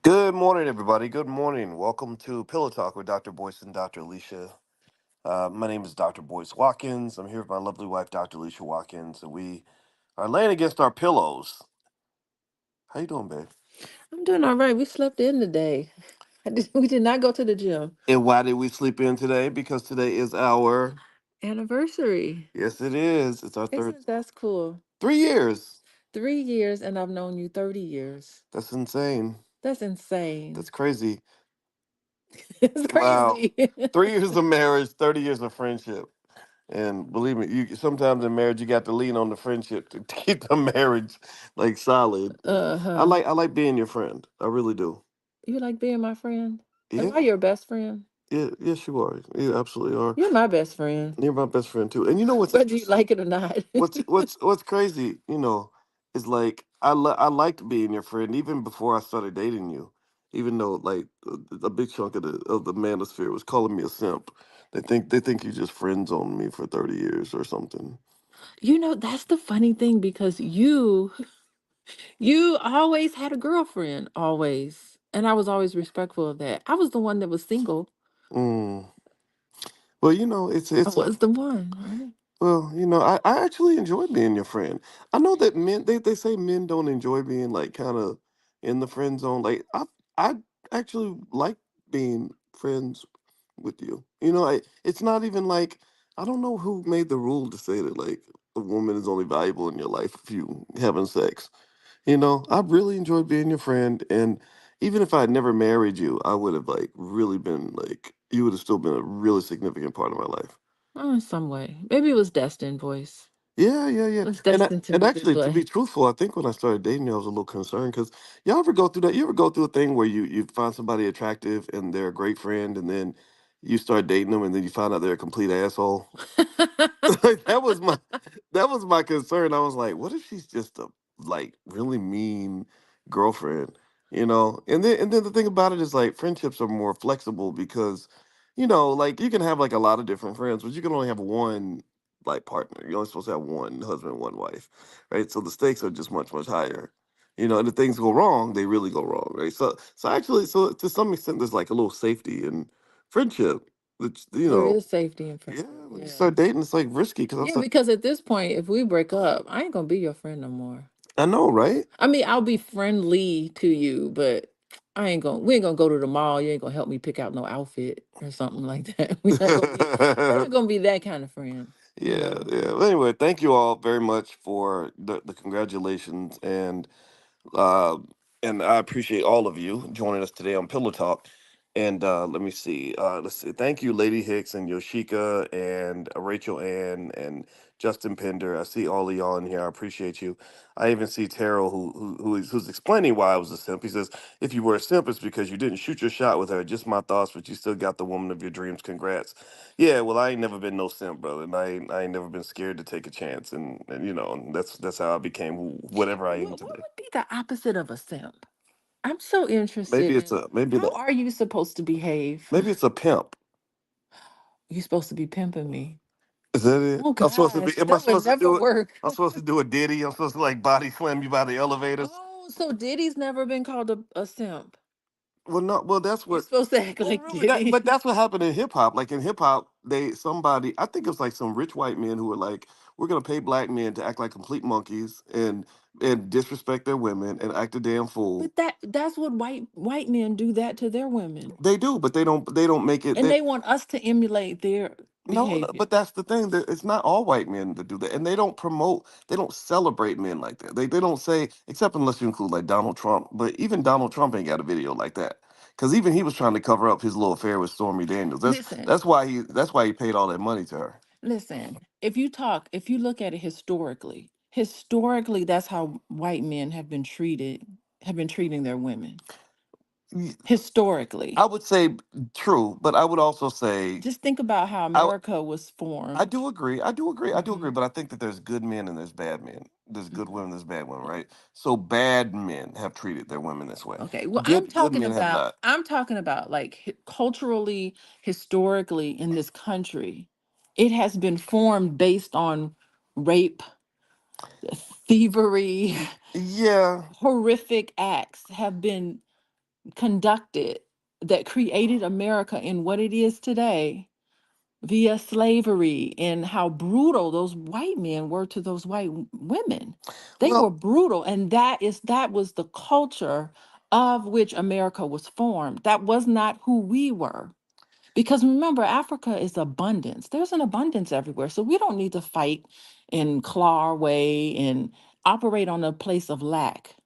Good morning, everybody. Good morning. Welcome to Pillow Talk with Dr. Boyce and Dr. Alicia. My name is Dr. Boyce Watkins. I'm here with my lovely wife, Dr. Alicia Watkins, and we are laying against our pillows. How you doing, babe? I'm doing all right. We slept in today. We did not go to the gym. And why did we sleep in today? Because today is our Anniversary. yes, it is. It's our third Isn't that cool? 3 years. 3 years, and I've known you 30 years. That's insane. That's insane. That's crazy. It's Wow. crazy. 3 years of marriage, 30 years of friendship. And believe me, you sometimes in marriage you got to lean on the friendship to keep the marriage like solid. Uh-huh. I like being your friend. I really do. You like being my friend? Am Yeah, I your best friend? yeah, yes, you are. You absolutely are. You're my best friend, You're my best friend too. And you know what's whether you interesting? like it or not. What's crazy? Is like I liked being your friend even before I started dating you. Even though like a big chunk of the manosphere was calling me a simp. They think you just friends on me for 30 years or something. That's the funny thing because you always had a girlfriend, always. And I was always respectful of that. I was the one that was single. Mm. Well, I it's was the one, right? well, I actually enjoy being your friend. I know that men they say men don't enjoy being like kind of in the friend zone. Like I actually like being friends with you. It's not even like I don't know who made the rule to say that like a woman is only valuable in your life if you having sex. I really enjoyed being your friend, and even if I had never married you, I would have like really been like you would have still been a really significant part of my life. Oh, in some way. Maybe it was destined, voice. Yeah, yeah, yeah. It was And I, destined to and be this actually, to be way. truthful, I think when I started dating you, I was a little concerned because y'all ever go through that? You ever go through a thing where you find somebody attractive and they're a great friend, and then you start dating them, and then you find out they're a complete asshole? Like, that was my concern. I was like, what if she's just a like really mean girlfriend, And then the thing about it is like friendships are more flexible because, like you can have like a lot of different friends, but you can only have one like partner. You're only supposed to have one husband, one wife, right? So the stakes are just much, much higher. And if things go wrong, they really go wrong, right? So actually, so to some extent, there's like a little safety in friendship, which There is safety in yeah, friendship. when you Yeah. start dating, it's like risky because Yeah, because at this point, if we break up, I ain't gonna be your friend no more. I know, right? I mean, I'll be friendly to you, but we ain't gonna go to the mall. You ain't gonna help me pick out no outfit or something like that. We're not gonna be that kind of friend, you Yeah, know. yeah. Well, anyway, thank you all very much for the congratulations uh, and I appreciate all of you joining us today on Pillow Talk. And let me see. Let's see. Thank you, Lady Hicks and Yoshika and Rachel Ann and Justin Pender. I see all of y'all in here. I appreciate you. I even see Terrell who's explaining why I was a simp. He says, if you were a simp, it's because you didn't shoot your shot with her. Just my thoughts, but you still got the woman of your dreams. Congrats. Yeah, well, I ain't never been no simp, brother, and I ain't never been scared to take a chance, and and that's how I became whatever I am What today. would be the opposite of a simp? I'm so interested Maybe it's in a maybe how the are you supposed to behave? maybe it's a pimp. You supposed to be pimping me. Is that it? Oh I'm supposed to be. gosh, Am I that would supposed to never do it? work. I'm supposed to do a ditty. I'm supposed to like body slam you by the elevators. Oh, so Diddy's never been called a simp. Well, no. Well, that's You're what. supposed to act Well, like really, that Diddy. but that's what happened in hip hop. Like in hip hop, somebody I think it was like some rich white men who were like, we're gonna pay black men to act like complete monkeys and disrespect their women and act a damn fool. But that's what white men do that to their women. They do, but they don't make it. And they want us to emulate their No, no, behavior. but that's the thing. That it's not all white men that do that, and they don't promote. They don't celebrate men like that. They don't say, except unless you include like Donald Trump. But even Donald Trump ain't got a video like that, because even he was trying to cover up his little affair with Stormy Daniels. That's Listen, that's why he paid all that money to her. listen. If you look at it historically, that's how white men have been treating their women. Y- I Historically. would say true, but I would also say Just think about how I America was I formed. do agree. I do agree. I do agree. Hmm. But I think that there's good men and there's bad men. There's good Hmm. women, there's bad women, right? So bad men have treated their women this way. Okay, well, Good men have not. I'm talking about like culturally, historically in this country, it has been formed based on rape, thievery, Yeah, horrific acts have been conducted that created America in what it is today via slavery, and how brutal those white men were to those women. They were Well, brutal, and that was the culture of which America was formed. That was not who we were. Because remember, Africa is abundance. There's an abundance everywhere. So we don't need to fight and claw our way and operate on a place of lack.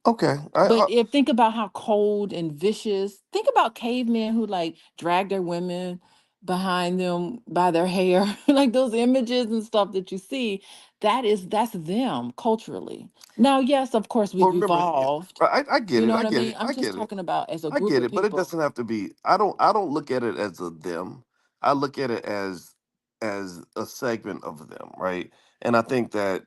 okay. But if think about how cold and vicious, think about cavemen who like drag their women behind them by their hair, like those images and stuff that you see, that's them culturally. Now, yes, of course Well, we've remember, yeah, evolved. I get You it. know I what I get mean? it. I'm I just get it. talking about as a I group get of it, but it people. doesn't have to be. I don't look at it as a them. I look at it as a segment of them, right? And I think that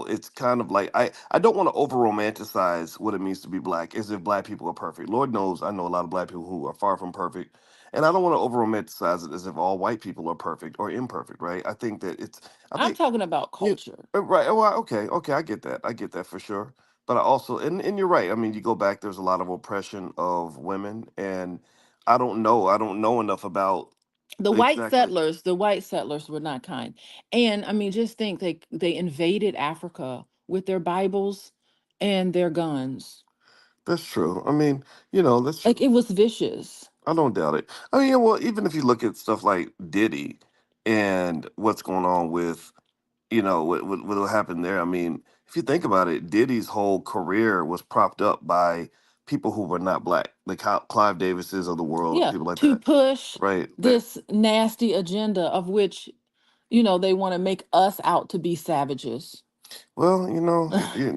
it's kind of like I don't want to over romanticize what it means to be black, as if black people are perfect. Lord knows, I know a lot of black people who are far from perfect, and I don't want to over romanticize it as if all white people are perfect or imperfect, right? I think that it's. I I'm think talking about yeah, culture. right. Oh, okay, okay. I get that. I get that for sure. But I also, and you're right. I mean, you go back. There's a lot of oppression of women, and I don't know. I don't know enough about exactly. The white settlers were not kind. And I mean, just think they invaded Africa with their Bibles and their guns. That's true. I mean, that's Like true. it was vicious. I don't doubt it. I mean, yeah, well, even if you look at stuff like Diddy and what's going on with what happened there. I mean, if you think about it, Diddy's whole career was propped up by people who were not black, the Clive Davises of the world, Yeah, people like to that, push right? That this nasty agenda of which, they want to make us out to be savages. well,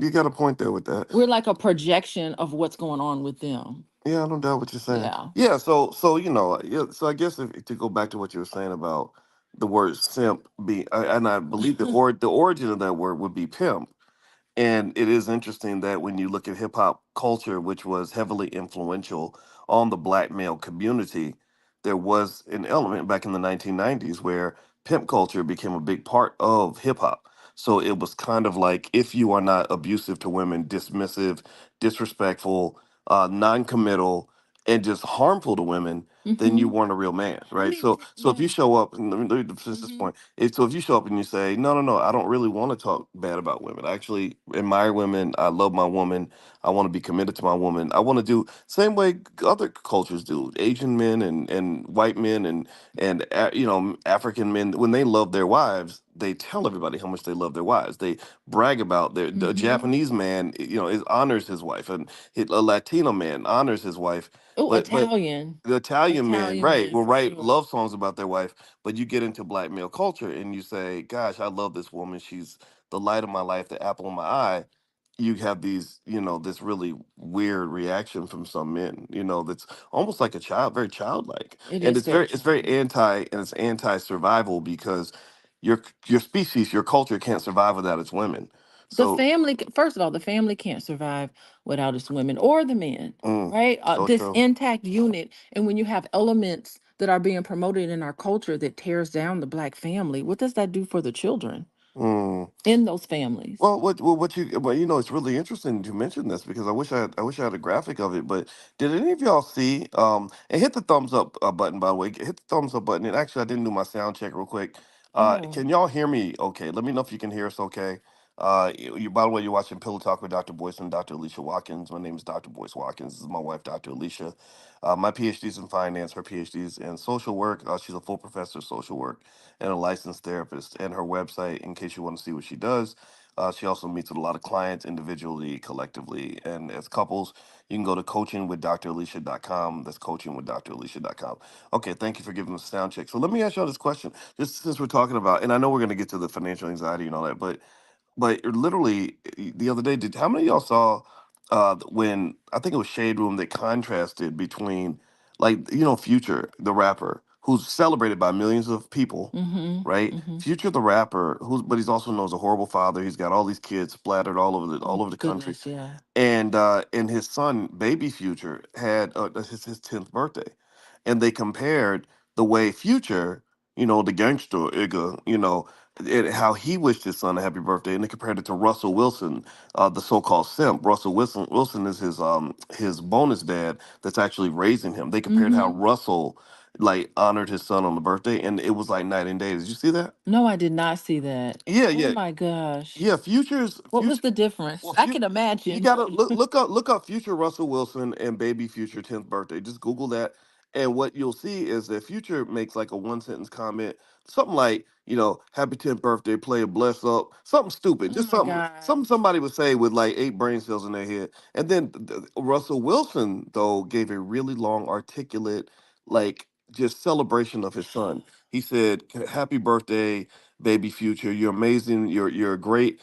you got a point there with that. We're like a projection of what's going on with them. Yeah, I don't doubt what you're saying. Yeah. Yeah, so yeah, so I guess if to go back to what you were saying about the word simp being, and I believe the origin of that word would be pimp. And it is interesting that when you look at hip hop culture, which was heavily influential on the black male community, there was an element back in the 1990s where pimp culture became a big part of hip hop. So it was kind of like, if you are not abusive to women, dismissive, disrespectful, non-committal, and just harmful to women, then you Hmm. weren't a real man, I right? mean, So if you yeah. show up, and let me finish this Hmm. point. So if you show up and you say, no, no, no, I don't really want to talk bad about women. I actually admire women. I love my woman. I want to be committed to my woman. I want to do same way other cultures do. Asian men and white men and African men, when they love their wives, they tell everybody how much they love their wives. They brag about the Hmm. Japanese man, honors his wife, and a Latino man honors his wife. Oh, But Italian. the Italian men, Italian right, men will for write sure. love songs about their wife, but you get into black male culture and you say, "Gosh, I love this woman. She's the light of my life, the apple of my eye." You have this really weird reaction from some men, that's almost like a child, very childlike, It and is very it's very childish. anti-survival because your species, your culture can't survive without its women. The So, family, first of all, the family can't survive without its women or the men, right? so This true. intact unit. And when you have elements that are being promoted in our culture that tears down the black family, what does that do for the children Mm. in those families? It's really interesting to mention this because I wish I had a graphic of it. But did any of y'all see? And hit the thumbs up button, by the way. Hit the thumbs up button. And actually, I didn't do my sound check real quick. Oh, Can y'all hear me? Okay, let me know if you can hear us. Okay. By the way, you're watching Pillow Talk with Dr. Boyce and Dr. Alicia Watkins. My name is Dr. Boyce Watkins. This is my wife, Dr. Alicia. My PhD's in finance. Her PhD's in social work. She's a full professor of social work and a licensed therapist. And her website, in case you want to see what she does, she also meets with a lot of clients individually, collectively, and as couples. You can go to coachingwithdralicia.com. That's coachingwithdralicia.com. Okay, thank you for giving us a sound check. So let me ask y'all this question, just since we're talking about, and I know we're going to get to the financial anxiety and all that, but literally the other day, did how many of y'all saw when I think it was Shade Room that contrasted between like Future the rapper who's celebrated by millions of people, mm-hmm, right? mm-hmm. Future the rapper but he's also known as a horrible father. He's got all these kids splattered Oh all over my the country, goodness, yeah. and his son baby Future had his 10th birthday, and they compared the way Future, the gangster Igga, and how he wished his son a happy birthday, and they compared it to Russell Wilson, the so-called simp. Russell Wilson is his bonus dad that's actually raising him. They compared how Mm-hmm. Russell like honored his son on the birthday, and it was like night and day. Did you see that? No, I did not see that. Yeah, Oh yeah, my gosh. yeah. Future's What was future. the difference? Well, I can you imagine. gotta look up future Russell Wilson and baby Future 10th birthday. Just Google that, and what you'll see is that Future makes like a one sentence comment, something like, "Happy 10th birthday, player, bless up," something stupid, Oh just my something gosh. somebody would say with like eight brain cells in their head. And then Russell Wilson though gave a really long, articulate, like just celebration of his son. He said, "Happy birthday, baby Future. You're amazing. You're great.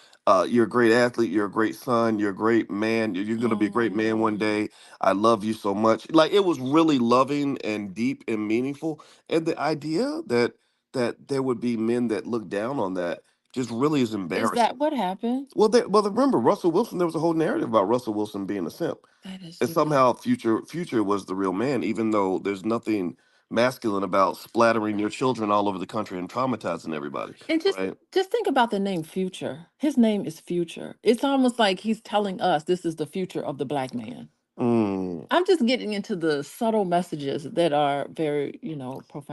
You're a great athlete. You're a great son. You're a great man. You're going to be a great man one Mm. day. I love you so much." Like it was really loving and deep and meaningful. And the idea that there would be men that look down on that just really is Is embarrassing. that what happened? Well, remember Russell Wilson. There was a whole narrative about Russell Wilson being a simp, That is and really. somehow Future was the real man, even though there's nothing masculine about splattering your children all over the country and traumatizing everybody, And right? just think about the name Future. His name is Future. It's almost like he's telling us this is the future of the black man. Mm. I'm just getting into the subtle messages that are very,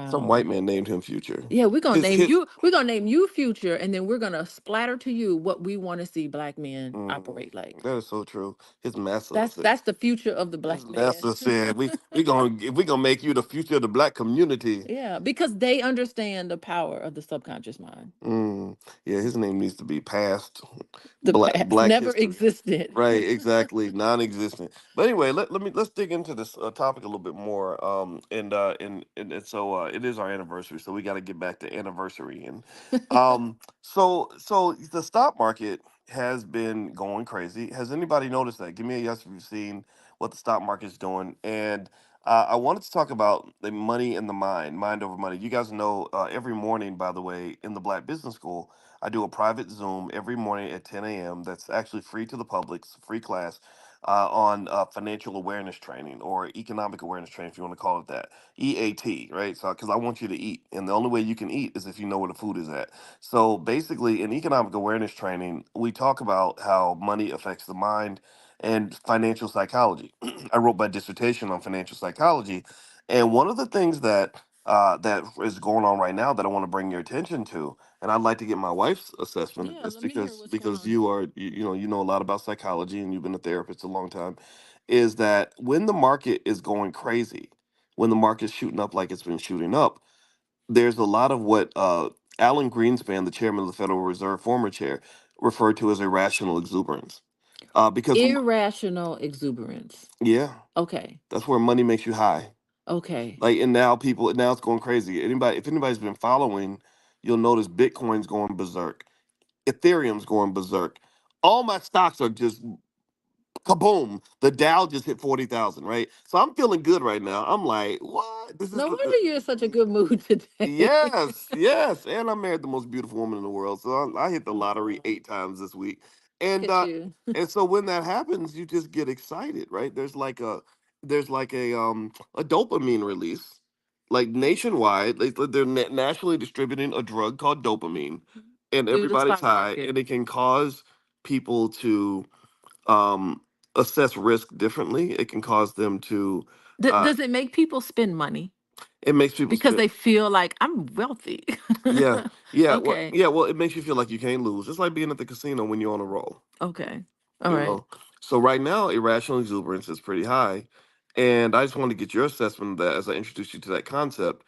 Some white profound. man named him Future. Yeah, we're gonna His name his you. We're gonna name you Future, and then we're gonna splatter to you what we want to see black men mm, operate like. that is so true. His master That's said. that's the future of the His black man. master said, "We gonna make you the future of the black community." Yeah, because they understand the power of the subconscious mind. Mm, yeah, his name needs to be passed. The past Black never history. existed. Right, exactly, non-existent. But anyway, let's dig into this topic a little bit more. And so it is our anniversary, so we got to get back to anniversary. And so the stock market has been going crazy. Has anybody noticed that? Give me a yes if you've seen what the stock market's doing. And I wanted to talk about the money in the mind over money. You guys know every morning, by the way, in the Black Business School. I do a private Zoom every morning at 10 a.m. That's actually free to the public. It's a free class on financial awareness training or economic awareness training, if you want to call it that. EAT, right? So, because I want you to eat. And the only way you can eat is if you know where the food is at. So, basically, in economic awareness training, we talk about how money affects the mind and financial psychology. I wrote my dissertation on financial psychology. And one of the things that is going on right now that I want to bring your attention to, and I'd like to get my wife's assessment of Yeah, this let me hear because what's going because on. you know a lot about psychology and you've been a therapist a long time, is that when the market is going crazy, when the market's shooting up like it's been shooting up, there's a lot of what Alan Greenspan, the chairman of the Federal Reserve, former chair, referred to as irrational exuberance. Because Irrational exuberance. yeah, Okay. that's where money makes you high. Okay. Like, and now it's going crazy. If anybody's been following, you'll notice Bitcoin's going berserk, Ethereum's going berserk. All my stocks are just kaboom. The Dow just hit 40,000, right? So I'm feeling good right now. I'm like, what? This is No the wonder you're in such a good mood today. Yes, yes, and I married the most beautiful woman in the world, so I hit the lottery Oh, 8 times this week, look and at you. so when that happens, you just get excited, right? There's like a dopamine release, like nationwide. They're nationally distributing a drug called dopamine, and Through the everybody's stock high, market. and it can cause people to um assess risk differently. It can cause them to uh Does it make people spend money it makes people because spend. they feel like I'm wealthy? Yeah, yeah, Okay. well, it makes you feel like you can't lose. It's like being at the casino when you're on a roll, Okay. All you right. know. So right now, irrational exuberance is pretty high, and I just wanted to get your assessment of that as I introduce you to that concept,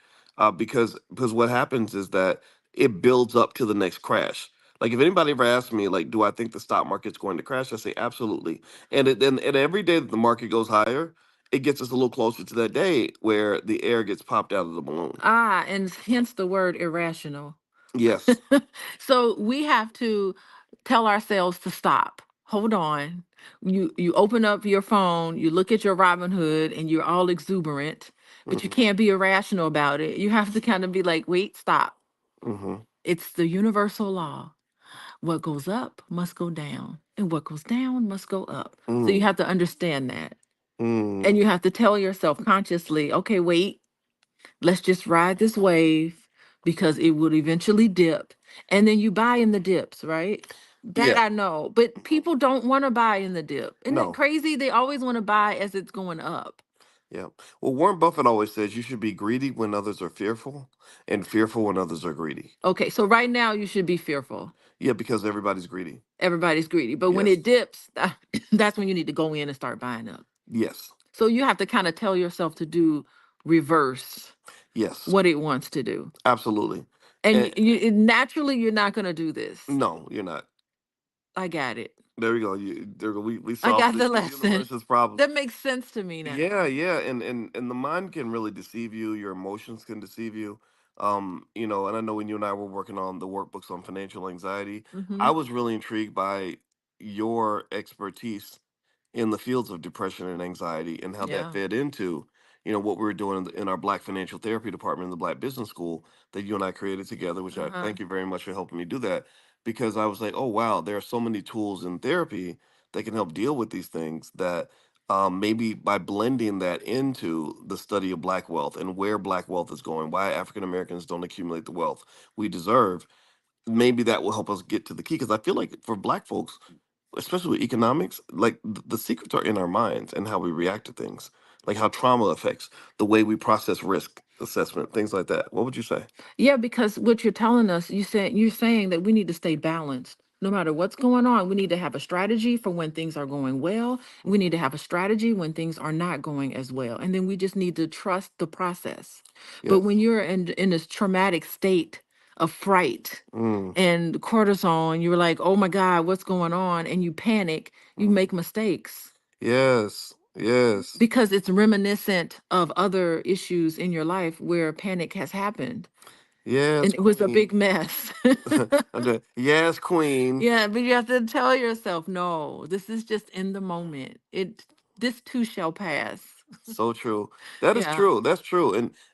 because what happens is that it builds up to the next crash. Like if anybody ever asks me, like, do I think the stock market's going to crash? I say absolutely. And every day that the market goes higher, it gets us a little closer to that day where the air gets popped out of the balloon. Ah, and hence the word irrational. Yes. So we have to tell ourselves to stop. Hold on. You open up your phone, you look at your Robin Hood, and you're all exuberant, but you Hmm. can't be irrational about it. You have to kind of be like, wait, stop. Hmm. It's the universal law. What goes up must go down, and what goes down must go up. So you Mm. have to understand that. And Mm. you have to tell yourself consciously, okay, wait, let's just ride this wave because it will eventually dip. And then you buy in the dips, right? That Yeah. I know. But people don't want to buy in the dip. Isn't that No. crazy? They always want to buy as it's going up. Yeah. Well, Warren Buffett always says you should be greedy when others are fearful, and fearful when others are greedy. Okay, so right now you should be fearful. Yeah, because everybody's greedy. Everybody's greedy. But when Yes. it dips, that's when you need to go in and start buying up. Yes. So you have to kind of tell yourself to do reverse Yes. what it wants to do. Absolutely. And And naturally, you're not going to do this. no, you're not. I got it. There we go. We I solved got the, the the lesson. universe's problems. That makes sense to me now. Yeah, yeah, and the mind can really deceive you. Your emotions can deceive you. And I know when you and I were working on the workbooks on financial anxiety, Hmm. I was really intrigued by your expertise in the fields of depression and anxiety and how that Yeah. fed into, what we were doing in our Black Financial Therapy department in the Black Business School that you and I created together, which I Uh-huh. thank you very much for helping me do that because I was like, oh wow, there are so many tools in therapy that can help deal with these things that maybe by blending that into the study of Black wealth and where Black wealth is going, why African Americans don't accumulate the wealth we deserve, maybe that will help us get to the key. Because I feel like for Black folks, especially with economics, like the secrets are in our minds and how we react to things, like how trauma affects the way we process risk assessment, things like that. What would you say? Yeah, because what you're telling us, you're saying that we need to stay balanced. No matter what's going on, we need to have a strategy for when things are going well. We need to have a strategy when things are not going as well. And then we just need to trust the process. But when Yes. you're in this traumatic state of fright Mm, and cortisol, and you're like, oh my God, what's going on? And you panic, you mm. make mistakes Yes. Yes. because it's reminiscent of other issues in your life where panic has happened Yes, and it was a queen. big mess. Yes, queen. Yeah, but you have to tell yourself, no, this is just in the moment. This too shall pass. So true. That is Yeah. true. That's true.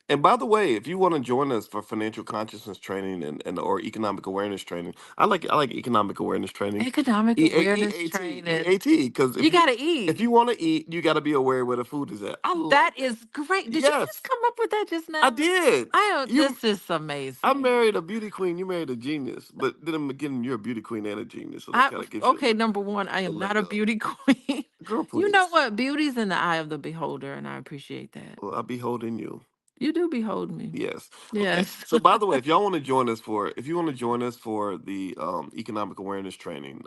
And by the way, if you want to join us for financial consciousness training and or economic awareness training, I like economic awareness training. Economic awareness training. EAT. Because You gotta if eat. you want to eat, you got to be aware where the food is at. I love That that. is great. Did you just Yes, come up with that just I now? did. I am, You, this is I amazing. married a beauty queen. You married a genius. But then again, you're a beauty queen and a genius, so that I kind of gives you okay, number one, I a am not leg a up. beauty queen. Girl, You know please. what? Beauty's in the eye of the beholder, and I appreciate that. Well, I'll be holding you. You do behold me. Yes. Okay. Yes. So by the way, if you want to join us for the economic awareness training,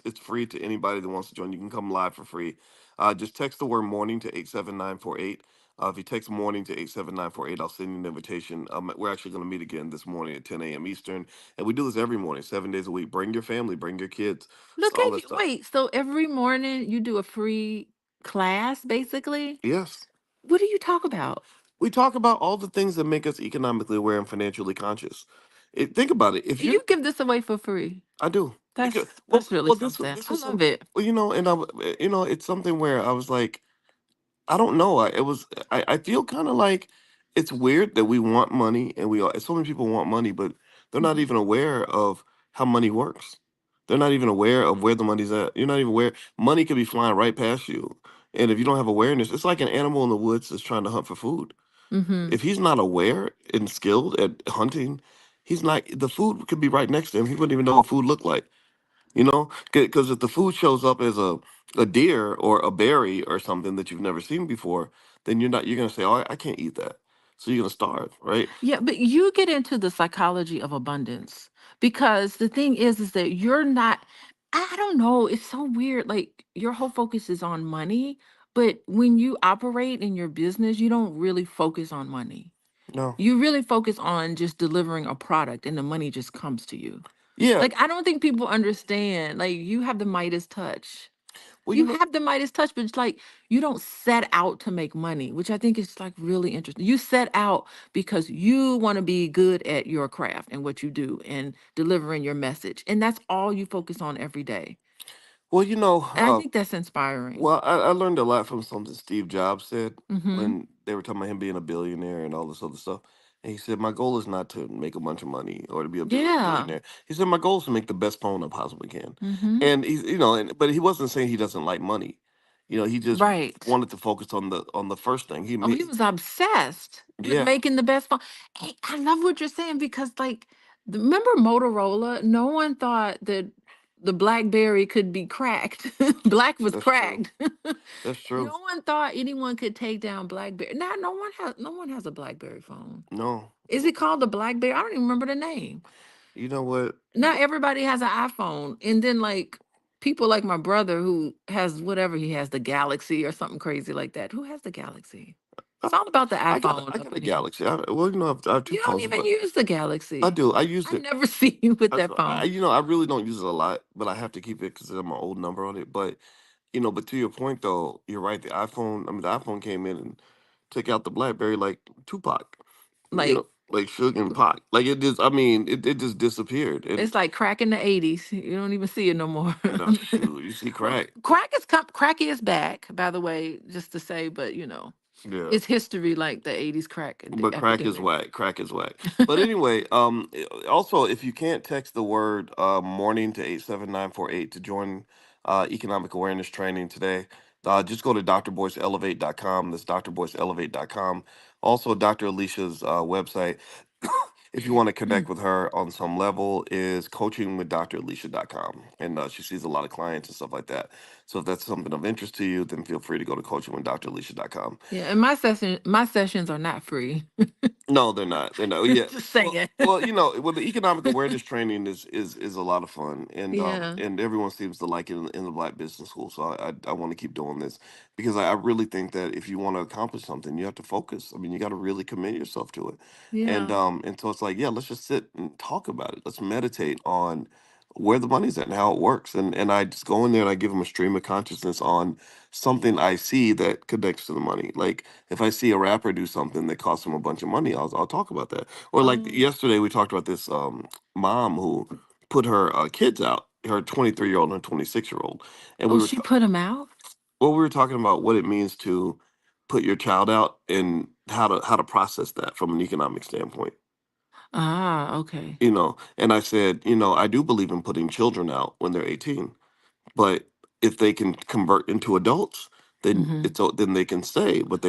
it's free to anybody that wants to join. You can come live for free. Just text the word morning to 87948. If you text morning to 87948, I'll send you an invitation. We're actually going to meet again this morning at 10 a.m. Eastern, and we do this every morning, 7 days a week. Bring your family, bring your kids, Look all at that you. stuff. Wait, so every morning you do a free class, basically? Yes. What do you talk about? We talk about all the things that make us economically aware and financially conscious. Think about it. If you're You give this away for free. I do because That's really something. this I was some love it. and it's something where I was like I don't know I feel kind of like it's weird that we want money and so many people want money but they're not Mhm. even aware of how money works. They're not even aware of where the money's at. You're not even aware money could be flying right past you, and if you don't have awareness, it's like an animal in the woods that's trying to hunt for food. Mhm. If he's not aware and skilled at hunting, he's not. The food could be right next to him. He wouldn't even know what food looked like. Because if the food shows up as a deer or a berry or something that you've never seen before, then you're gonna say, "Oh, I can't eat that," so you're gonna starve, right? Yeah, but you get into the psychology of abundance because the thing is that you're not, I don't know, it's so weird. Like your whole focus is on money, but when you operate in your business, you don't really focus on money. No, You really focus on just delivering a product and the money just comes to you. yeah. Like I don't think people understand. Like you have the Midas touch. Well, You have the Midas touch, but it's like you don't set out to make money, which I think is like really interesting. You set out because you want to be good at your craft and what you do and delivering your message. And that's all you focus on every day. well, you know, And I think that's inspiring. well, I learned a lot from something Steve Jobs said Mm-hmm. when they were talking about him being a billionaire and all this other stuff. And he said, "My goal is not to make a bunch of money or to be a Yeah. billionaire." He said, "My goal is to make the best phone I possibly can." Mm-hmm. And but he wasn't saying he doesn't like money. He just Right. wanted to focus on the first thing. Oh, he was obsessed with Yeah, making the best phone. Hey, I love what you're saying because like Remember Motorola? No one thought that the BlackBerry could be cracked. Black was That's true. cracked. That's true. No one thought anyone could take down BlackBerry. Now, no one has a BlackBerry phone. No, Is it called the BlackBerry? I don't even remember the name. you know what? Not everybody has an iPhone. And then like people like my brother who has whatever he has, the Galaxy or something crazy like that. Who has the Galaxy? I, It's all about the iPhone I up got a in here. Galaxy. Well, I have two You don't phones, even but use the I Galaxy. do. I use I it. never see you with that phone. I really don't use it a lot, but I have to keep it because I'm an old number on it. But but to your point though, you're right. The iPhone. I mean, the iPhone came in and took out the BlackBerry like Tupac. Like Like Suge and Pac. Like it just. I mean, it just disappeared. And it's like crack in the 80s. You don't even see it no more. shoot, you see Well, crack. crack is back, by the way, just to say, but Yeah. it's history like the 80s crack But crack is epidemic. whack. Crack is whack. But anyway, also if you can't text the word morning to 87948 to join economic awareness training today, just go to drboyceelevate.com. That's drboyceelevate.com. Also, Dr. Alicia's website, if you want to connect with her on some level, is coachingwithdralicia.com. And she sees a lot of clients and stuff like that. So if that's something of interest to you, then feel free to go to coachingwithdralicia.com. Yeah, and my sessions are not free. No, they're not. They're not. Yeah. Just Well, saying. well, the economic awareness training is a lot of fun, Yeah. and everyone seems to like it in the Black Business School. So I want to keep doing this because I really think that if you want to accomplish something, you have to focus. I mean, you got to really commit yourself to it, Yeah. and so it's like, yeah, let's just sit and talk about it. Let's meditate on where the money's at and how it works, and I just go in there and I give them a stream of consciousness on something I see that connects to the money, like if I see a rapper do something that costs him a bunch of money, I'll talk about that. Or like Oh. yesterday, we talked about this mom who put her kids out, her 23-year-old and her 26-year-old, and Oh, she put them out? we were talking about what it means to put your child out and how to process that from an economic standpoint. Ah, okay. And I said, I do believe in putting children out when they're 18, but if they can convert into adults, then Hmm. then they can stay. But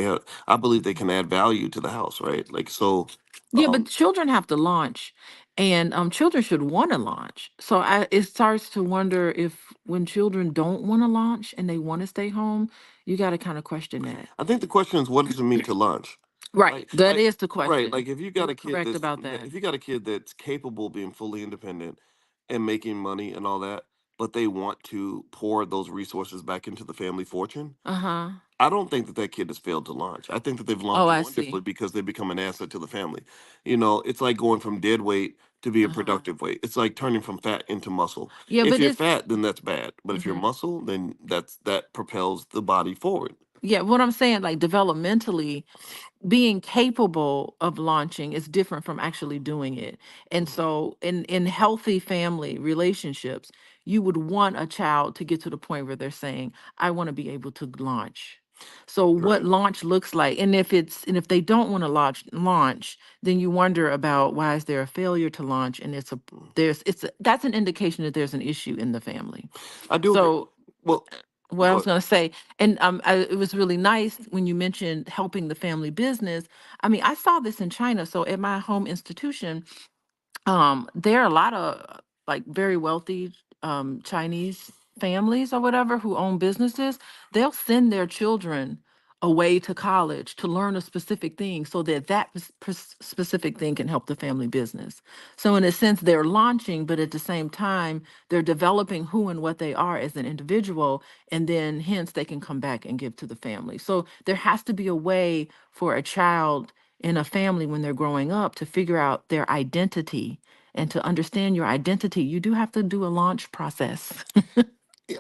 I believe they can add value to the house, right? Like so, Yeah, but um, children have to launch, and children should want to launch. So it starts to wonder if when children don't want to launch and they want to stay home, you got to kind of question that. I think the question is, what does it mean to lunch? Right. Like, That like, is the right? question. Like, if you got You're a kid correct that's about that. if you got a kid that's capable of being fully independent and making money and all that, but they want to pour those resources back into the family fortune, Uh-huh. I don't think that that kid has failed to launch. I think that they've Oh, launched I wonderfully see. because they become an asset to the family. It's like going from dead weight to be a Uh-huh. productive weight. It's like turning from fat into muscle. Yeah, If but you're it's fat, then that's bad. But if you're mhm. muscle, then that propels the body forward. Yeah, what I'm saying, like developmentally, being capable of launching is different from actually doing it. And so in healthy family relationships, you would want a child to get to the point where they're saying, I want to be able to launch. So what Right. launch looks like, and if they don't want to launch, then you wonder about why is there a failure to launch, and that's an indication that there's an issue in the family. I do agree. So Well, what I go was ahead. going to say, and it was really nice when you mentioned helping the family business. I mean, I saw this in China. So at my home institution, there are a lot of like very wealthy Chinese families or whatever who own businesses. They'll send their children away to college to learn a specific thing so that specific thing can help the family business. So in a sense, they're launching, but at the same time, they're developing who and what they are as an individual, and then hence they can come back and give to the family. So there has to be a way for a child in a family when they're growing up to figure out their identity, and to understand your identity, you do have to do a launch process.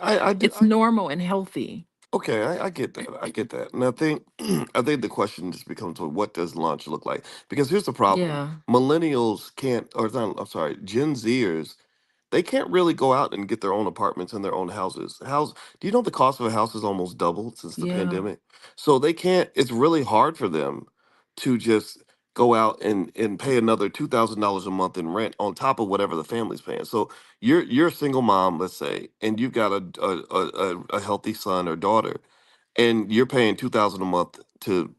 I do. It's normal and healthy. Okay, I get that. I get that. And I think I think the question just becomes, well, what does launch look like? Because here's the problem. Yeah. Millennials can't, or not, I'm sorry, Gen Zers, they can't really go out and get their own apartments and their own houses. Do you know the cost of a house has almost doubled since the Yeah. pandemic? So they can't, it's really hard for them to just go out and pay another $2,000 a month in rent on top of whatever the family's paying. So you're a single mom, let's say, and you've got a healthy son or daughter, and you're paying 2,000 a month to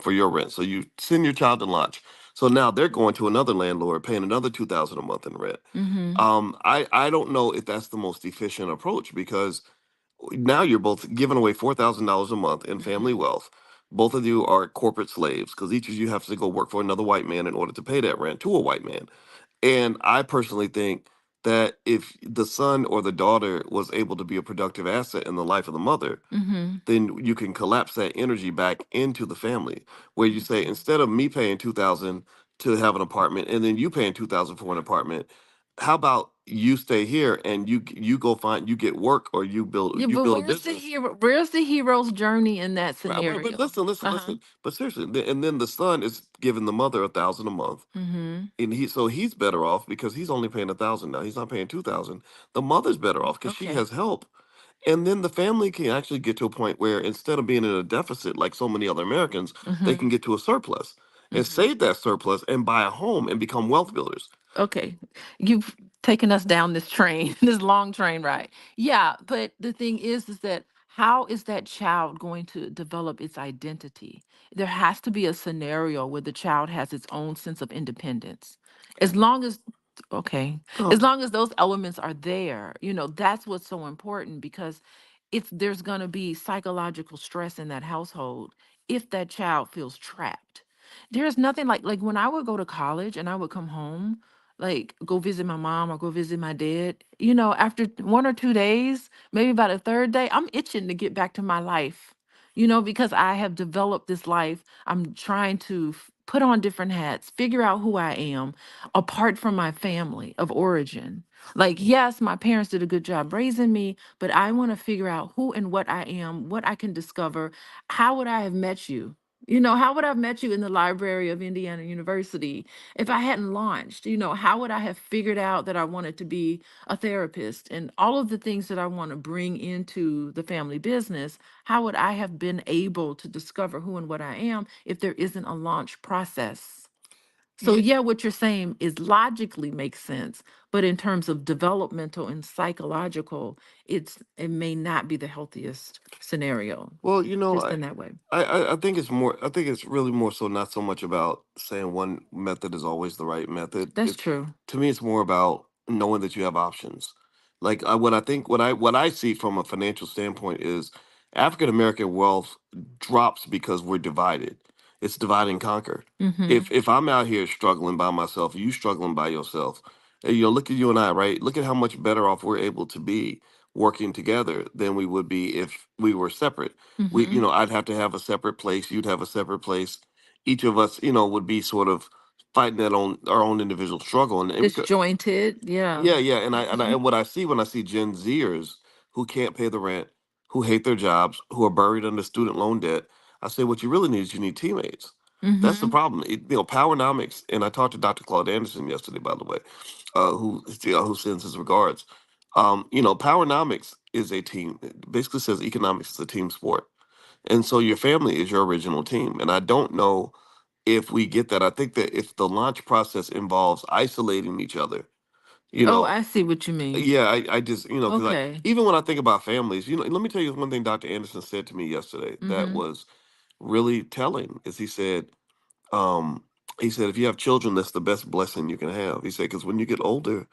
for your rent. So you send your child to lunch. So now they're going to another landlord paying another 2,000 a month in rent. Mhm. I don't know if that's the most efficient approach, because now you're both giving away $4,000 a month in Mhm. family wealth. Both of you are corporate slaves because each of you have to go work for another white man in order to pay that rent to a white man. And I personally think that if the son or the daughter was able to be a productive asset in the life of the mother, Mhm. then you can collapse that energy back into the family, where you say, Mhm. instead of me paying 2,000 to have an apartment and then you paying 2,000 for an apartment, how about you stay here and you go find, you get work, or Yeah, you but build a where's the business. hero? Where's the hero's journey in that But scenario? Uh-huh. listen. But seriously, and then the son is giving the mother 1,000 a month, Mhm. and he's better off because he's only paying 1,000 now. He's not paying 2,000. The mother's better off because she Okay. has help, and then the family can actually get to a point where, instead of being in a deficit like so many other Americans, they can Mhm. get to a surplus and Mhm. save that surplus and buy a home and become wealth builders. Okay. You've taken us down this train, this long train ride. Yeah, but the thing is that how is that child going to develop its identity? There has to be a scenario where the child has its own sense of independence. As long as okay, Oh, as long as those elements are there, that's what's so important because it's there's going to be psychological stress in that household if that child feels trapped. There's nothing like when I would go to college and I would come home, like go visit my mom or go visit my dad, after 1 or 2 days, maybe about a third day, I'm itching to get back to my life, because I have developed this life. I'm trying to put on different hats, figure out who I am apart from my family of origin. Like, yes, my parents did a good job raising me, but I want to figure out who and what I am, what I can discover. How would I have met you? How would I have met you in the library of Indiana University if I hadn't launched? How would I have figured out that I wanted to be a therapist and all of the things that I want to bring into the family business? How would I have been able to discover who and what I am if there isn't a launch process? So yeah. yeah, what you're saying is logically makes sense, but in terms of developmental and psychological, it may not be the healthiest scenario, Well, just in that way. I think it's more. I think it's really more so not so much about saying one method is always the right method. That's It's, true. to me, it's more about knowing that you have options. Like, what I think, what I see from a financial standpoint is African American wealth drops because we're divided. It's divide and conquer. Mm-hmm. If I'm out here struggling by myself, you struggling by yourself, look at you and I, right? Look at how much better off we're able to be working together than we would be if we were separate. Mm-hmm. I'd have to have a separate place, you'd have a separate place. Each of us, would be sort of fighting that on our own individual struggle. And because, Disjointed. Yeah. yeah, Mm-hmm. and what I see when I see Gen Zers who can't pay the rent, who hate their jobs, who are buried under student loan debt, I say what you really need is you need teammates. That's the Mm-hmm. problem. Powernomics, and I talked to Dr. Claude Anderson yesterday, by the way, who sends his regards. Powernomics is a team. It basically says economics is a team sport, and so your family is your original team. And I don't know if we get that. I think that if the launch process involves isolating each other, you Oh, know, I see what you mean. yeah, I just, because Okay. even when I think about families, let me tell you one thing Dr. Anderson said to me yesterday that Mm-hmm. was really telling. Is um, he said, if you have children, that's the best blessing you can have. He said, because when you get older,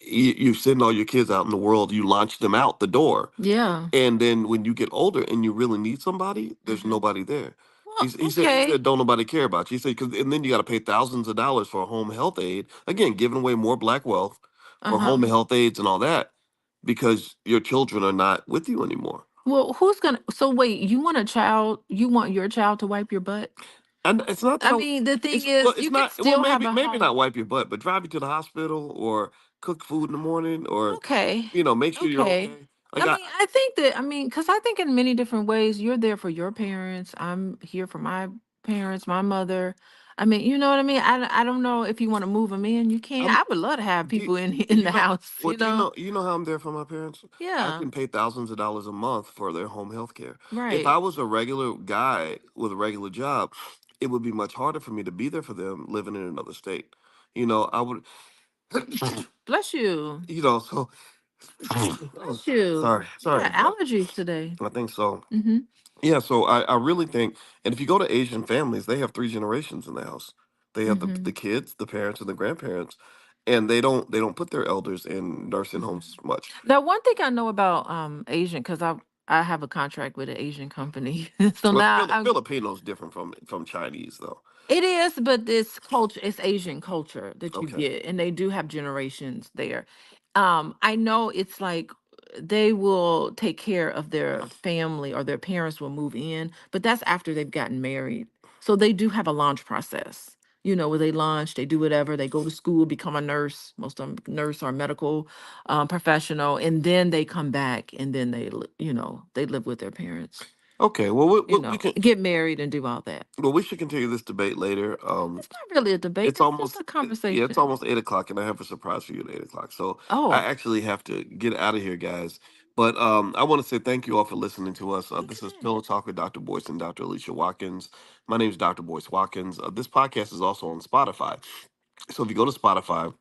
you send all your kids out in the world, you launch them out the door, Yeah. and then when you get older and you really need somebody, there's Mm-hmm. nobody there. Well, He okay. said, don't nobody care about you. He said, cause, and then you got to pay thousands of dollars for a home health aid. Again, giving away more black wealth for Uh-huh. home health aides and all that because your children are not with you anymore. Well, who's gonna so wait, you want your child to wipe your butt? And it's not that I mean, the thing it's is you can not, well, still have a maybe home. not wipe your butt, but drive you to the hospital or cook food in the morning or, Okay. make sure you're Okay. okay. Like Because I think in many different ways, you're there for your parents. I'm here for my parents, my mother. I mean, you know what I mean? I don't know if you want to move them in, you can. I'm I would love to have do people in do in you the know house, well, you know how I'm there for my parents? I Yeah, can pay thousands of dollars a month for their home health care. If right. I was a regular guy with a regular job, it would be much harder for me to be there for them living in another state. I would Bless you. so oh, Bless you. You sorry got about allergies today. that. I think so. Mm-hmm. Yeah, so I really think, and if you go to Asian families, they have three generations in the house. They have the Mhm. kids, the parents, and the grandparents, and they don't put their elders in nursing homes much. Now, one thing I know about Asian, because I have a contract with an Asian company, so But now I'm Filipino's different from Chinese though. it is, but this culture, it's Asian culture that you Okay. get, and they do have generations there. I know it's like they will take care of their family or their parents will move in, but that's after they've gotten married. So they do have a launch process, where they launch, they do whatever, they go to school, become a nurse, most of them nurse or medical professional, and then they come back and then they live with their parents, Okay. Well, we can. get married and do all that. Well, we should continue this debate later. It's not really a debate. It's It's just almost a yeah, it's conversation. almost 8 o'clock, and I have a surprise for you at 8 o'clock. So I Oh, actually have to get out of here, guys. But I want to say thank you all for listening to us. This is okay. Pillow Talk with Dr. Boyce and Dr. Alicia Watkins. My name is Dr. Boyce Watkins. This podcast is also on Spotify. So if you go to Spotify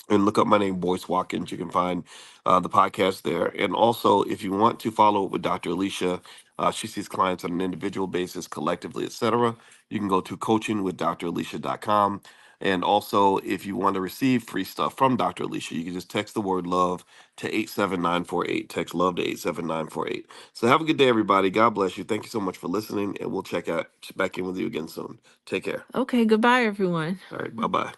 and look up my name, Boyce Watkins. You can find the podcast there. And also, if you want to follow up with Dr. Alicia, she sees clients on an individual basis, collectively, etc. You can go to coachingwithdralicia.com. And also, if you want to receive free stuff from Dr. Alicia, you can just text the word love to 87948. Text love to 87948. So have a good day, everybody. God bless you. Thank you so much for listening, and we'll check back in with you again soon. Take care. Okay, goodbye, everyone. All right. Bye bye.